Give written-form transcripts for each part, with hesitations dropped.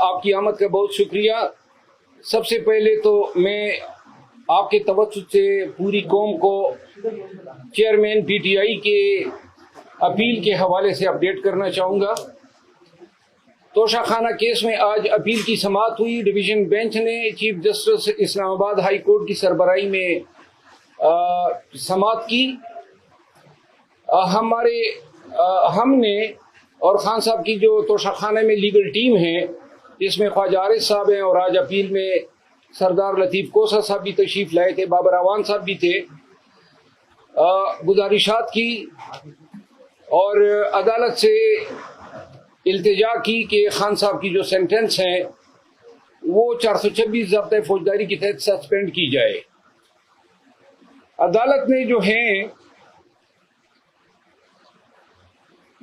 آپ کی آمد کا بہت شکریہ۔ سب سے پہلے تو میں آپ کے توسط سے پوری قوم کو چیئرمین پی ٹی آئی کے اپیل کے حوالے سے اپڈیٹ کرنا چاہوں گا۔ توشہ خانہ کیس میں آج اپیل کی سماعت ہوئی۔ ڈویژن بینچ نے چیف جسٹس اسلام آباد ہائی کورٹ کی سربراہی میں سماعت کی۔ ہم نے اور خان صاحب کی جو توشہ خانے میں لیگل ٹیم ہے، جس میں خواجہ عارض صاحب ہیں، اور آج اپیل میں سردار لطیف کوسہ صاحب بھی تشریف لائے تھے، بابر اعوان صاحب بھی تھے، گزارشات کی اور عدالت سے التجا کی کہ خان صاحب کی جو سینٹنس ہیں وہ 426 ضابطۂ فوجداری کے تحت سسپینڈ کی جائے۔ عدالت نے جو ہیں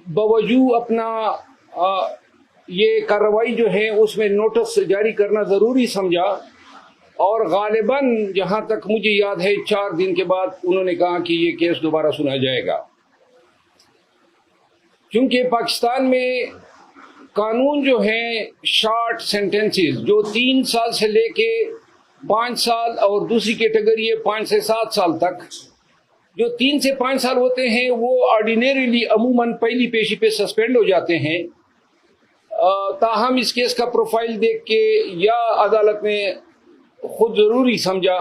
باوجود اپنا یہ کارروائی جو ہے اس میں نوٹس جاری کرنا ضروری سمجھا، اور غالباً جہاں تک مجھے یاد ہے 4 دن کے بعد انہوں نے کہا کہ یہ کیس دوبارہ سنا جائے گا۔ چونکہ پاکستان میں قانون جو ہیں شارٹ سینٹنسز جو 3 سال سے لے کے 5 سال اور دوسری کیٹیگری ہے 5 سے 7 سال تک، جو 3 سے 5 سال ہوتے ہیں وہ آرڈینریلی عموماً پہلی پیشی پہ سسپینڈ ہو جاتے ہیں۔ تاہم اس کیس کا پروفائل دیکھ کے یا عدالت نے خود ضروری سمجھا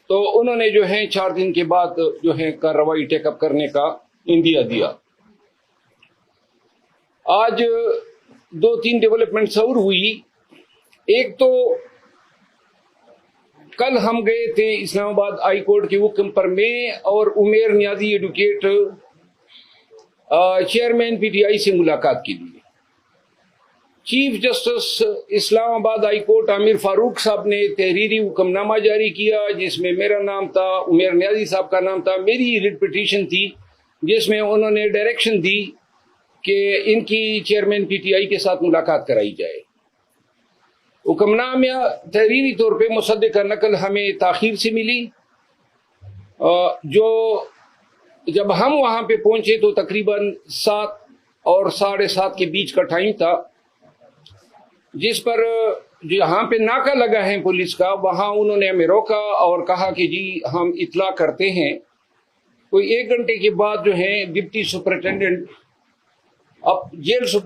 تو انہوں نے جو ہے 4 دن کے بعد جو ہے کارروائی ٹیک اپ کرنے کا اندیا دیا۔ آج 2-3 ڈیولپمنٹس اور ہوئی۔ ایک تو کل ہم گئے تھے اسلام آباد ہائی کورٹ کے حکم پر، میں اور Umair Niazi advocate chairman P T I سے ملاقات کے لیے۔ چیف جسٹس اسلام آباد ہائی کورٹ عامر فاروق صاحب نے تحریری حکم نامہ جاری کیا جس میں میرا نام تھا، عمیر نیازی صاحب کا نام تھا، میری ریٹ پٹیشن تھی جس میں انہوں نے ڈائریکشن دی کہ ان کی چیئرمین پی ٹی آئی کے ساتھ ملاقات کرائی جائے۔ حکم نامہ تحریری طور پہ مصدقہ نقل ہمیں تاخیر سے ملی۔ جو جب ہم وہاں پہ پہنچے تو تقریباً 7 اور 7:30 کے بیچ کا ٹائم تھا، جس پر جہاں پہ ناکہ لگا ہے پولیس کا وہاں انہوں نے ہمیں روکا اور کہا کہ جی ہم اطلاع کرتے ہیں۔ کوئی 1 گھنٹے کے بعد جو ہے ڈپٹی سپرنٹینڈنٹ اب جیل سپرنٹینڈنٹ